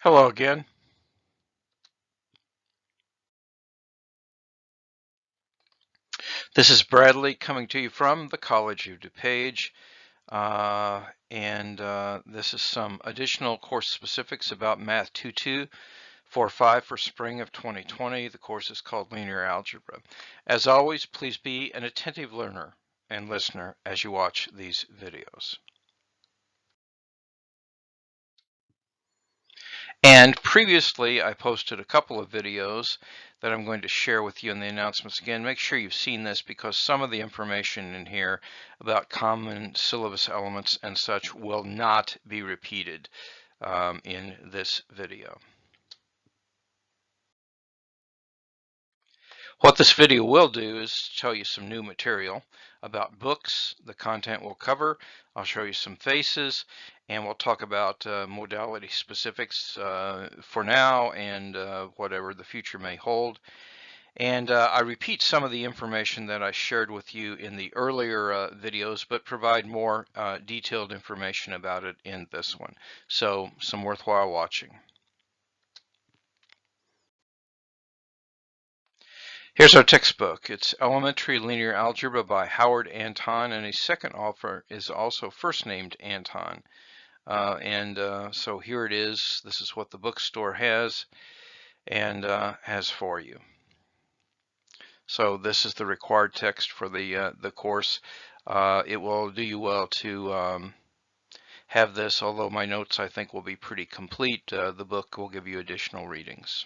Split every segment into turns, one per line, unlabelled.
Hello again. This is Bradley coming to you from the College of DuPage, and this is some additional course specifics about Math 2245 for spring of 2020. The course is called Linear Algebra. As always, please be an attentive learner and listener as you watch these videos. And previously, I posted a couple of videos that I'm going to share with you in the announcements. Again, make sure you've seen this because some of the information in here about common syllabus elements and such will not be repeated in this video. What this video will do is tell you some new material about books, the content we'll cover. I'll show you some faces, and we'll talk about modality specifics for now and whatever the future may hold. And I repeat some of the information that I shared with you in the earlier videos, but provide more detailed information about it in this one. So some worthwhile watching. Here's our textbook. It's Elementary Linear Algebra by Howard Anton, and his second author is also first named Anton. So here it is. This is what the bookstore has and has for you. So this is the required text for the course. It will do you well to have this, although my notes I think will be pretty complete. The book will give you additional readings.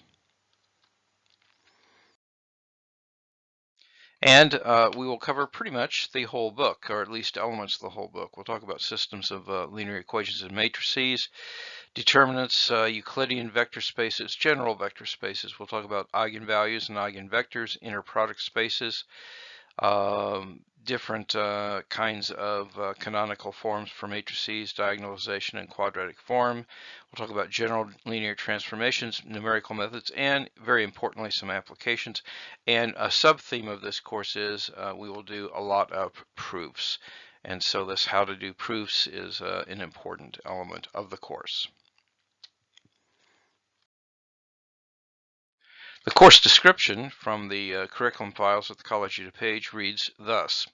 And we will cover pretty much the whole book, or at least elements of the whole book. We'll talk about systems of linear equations and matrices, determinants, Euclidean vector spaces, general vector spaces. We'll talk about eigenvalues and eigenvectors, inner product spaces, different kinds of canonical forms for matrices, diagonalization, and quadratic form. We'll talk about general linear transformations, numerical methods, and very importantly, some applications. And a sub-theme of this course is we will do a lot of proofs. And so this how to do proofs is an important element of the course. The course description from the curriculum files at the College of DuPage reads thus: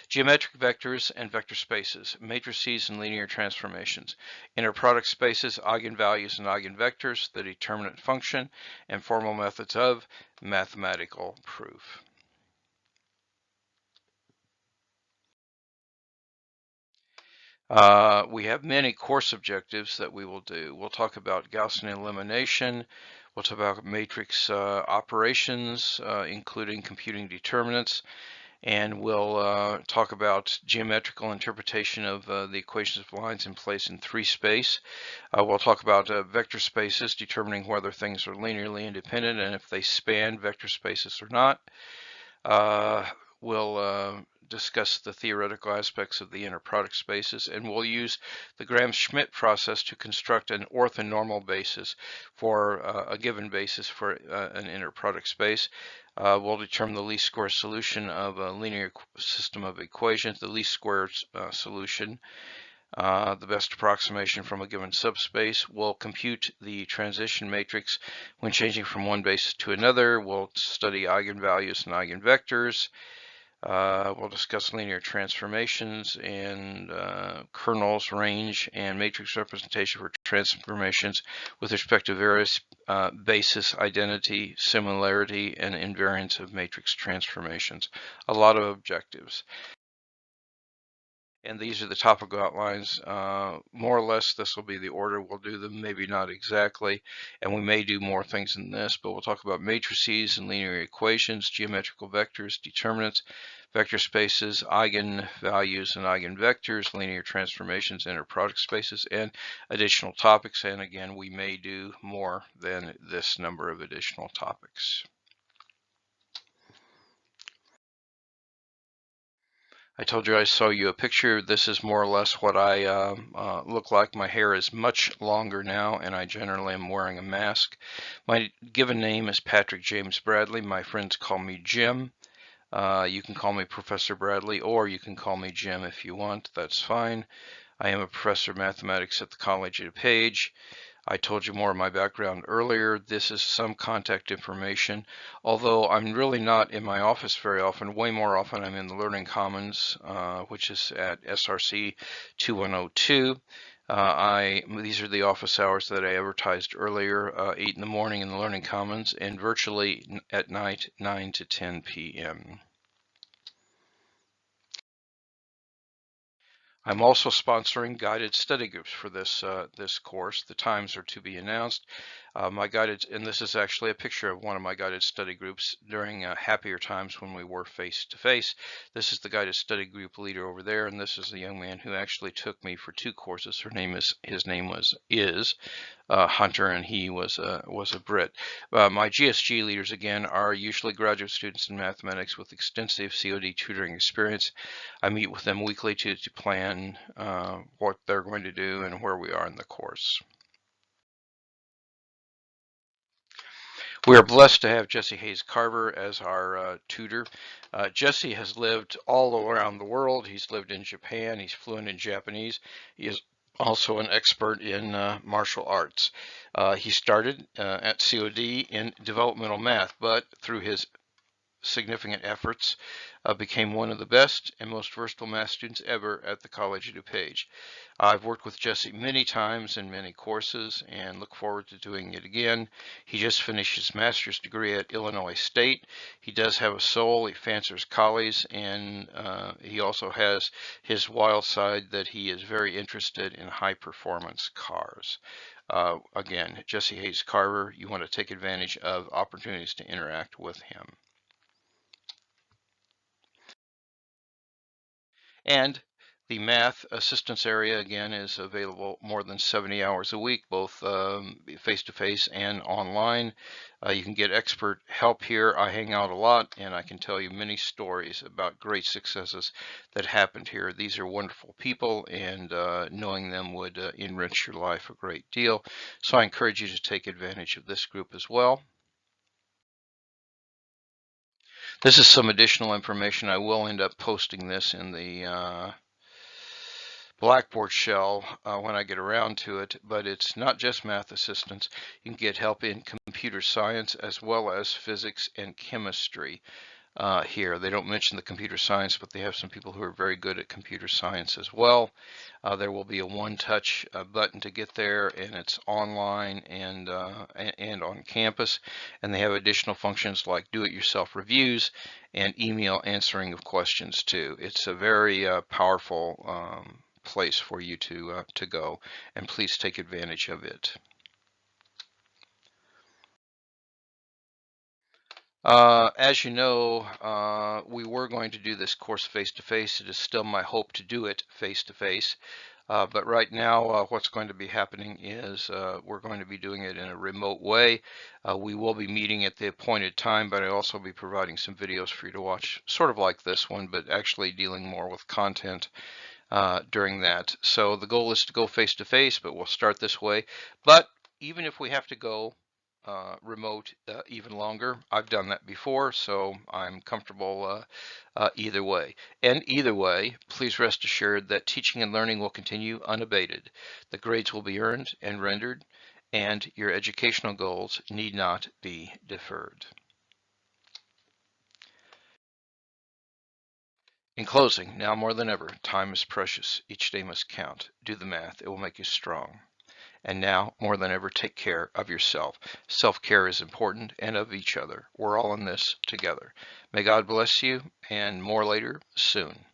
geometric vectors and vector spaces, matrices and linear transformations, inner product spaces, eigenvalues and eigenvectors, the determinant function, and formal methods of mathematical proof. We have many course objectives that we will do. We'll talk about Gaussian elimination. We'll talk about matrix operations, including computing determinants. And we'll talk about geometrical interpretation of the equations of lines in place in 3 space. We'll talk about vector spaces, determining whether things are linearly independent and if they span vector spaces or not. We'll discuss the theoretical aspects of the inner product spaces, and we'll use the Gram-Schmidt process to construct an orthonormal basis for a given basis for an inner product space. We'll determine the least square solution of a linear system of equations, the least square solution, the best approximation from a given subspace. We'll compute the transition matrix when changing from one basis to another. We'll study eigenvalues and eigenvectors. We'll discuss linear transformations and kernels, range, and matrix representation for transformations with respect to various basis, identity, similarity, and invariance of matrix transformations. A lot of objectives. And these are the topical outlines. More or less, this will be the order we'll do them, maybe not exactly. And we may do more things than this, but we'll talk about matrices and linear equations, geometrical vectors, determinants, vector spaces, eigenvalues and eigenvectors, linear transformations, inner product spaces, and additional topics. And again, we may do more than this number of additional topics. I told you I saw you a picture. This is more or less what I look like. My hair is much longer now, and I generally am wearing a mask. My given name is Patrick James Bradley. My friends call me Jim. You can call me Professor Bradley, or you can call me Jim if you want. That's fine. I am a professor of mathematics at the College of DuPage. I told you more of my background earlier. This is some contact information. Although I'm really not in my office very often, way more often I'm in the Learning Commons, which is at SRC 2102. These are the office hours that I advertised earlier, 8 in the morning in the Learning Commons, and virtually at night, 9 to 10 p.m. I'm also sponsoring guided study groups for this course. The times are to be announced. And this is actually a picture of one of my guided study groups during happier times when we were face to face. This is the guided study group leader over there, and this is the young man who actually took me for 2 courses. His name was Hunter, and he was a Brit. My GSG leaders, again, are usually graduate students in mathematics with extensive COD tutoring experience. I meet with them weekly to plan what they're going to do and where we are in the course. We are blessed to have Jesse Hayes-Carver as our tutor. Jesse has lived all around the world. He's lived in Japan. He's fluent in Japanese. He is also an expert in martial arts. He started at COD in developmental math, but through his significant efforts, became one of the best and most versatile math students ever at the College of DuPage. I've worked with Jesse many times in many courses and look forward to doing it again. He just finished his master's degree at Illinois State. He does have a soul. He fancies collies, and he also has his wild side that he is very interested in high performance cars. Again, Jesse Hayes-Carver, you want to take advantage of opportunities to interact with him. And the math assistance area, again, is available more than 70 hours a week, both face-to-face and online. You can get expert help here. I hang out a lot, and I can tell you many stories about great successes that happened here. These are wonderful people, and knowing them would enrich your life a great deal. So I encourage you to take advantage of this group as well. This is some additional information. I will end up posting this in the Blackboard shell when I get around to it, but it's not just math assistance. You can get help in computer science as well as physics and chemistry here. They don't mention the computer science, but they have some people who are very good at computer science as well. There will be a one-touch button to get there, and it's online and on campus. And they have additional functions like do-it-yourself reviews and email answering of questions too. It's a very powerful place for you to go, and please take advantage of it. As you know, we were going to do this course face-to-face. It is still my hope to do it face-to-face. But right now, what's going to be happening is we're going to be doing it in a remote way. We will be meeting at the appointed time, but I'll also be providing some videos for you to watch, sort of like this one, but actually dealing more with content during that. So the goal is to go face-to-face, but we'll start this way. But even if we have to go remote even longer, I've done that before, so I'm comfortable either way. And either way, please rest assured that teaching and learning will continue unabated. The grades will be earned and rendered, and your educational goals need not be deferred. In closing, now more than ever, time is precious. Each day must count. Do the math. It will make you strong. And now, more than ever, take care of yourself. Self-care is important, and of each other. We're all in this together. May God bless you, and more later, soon.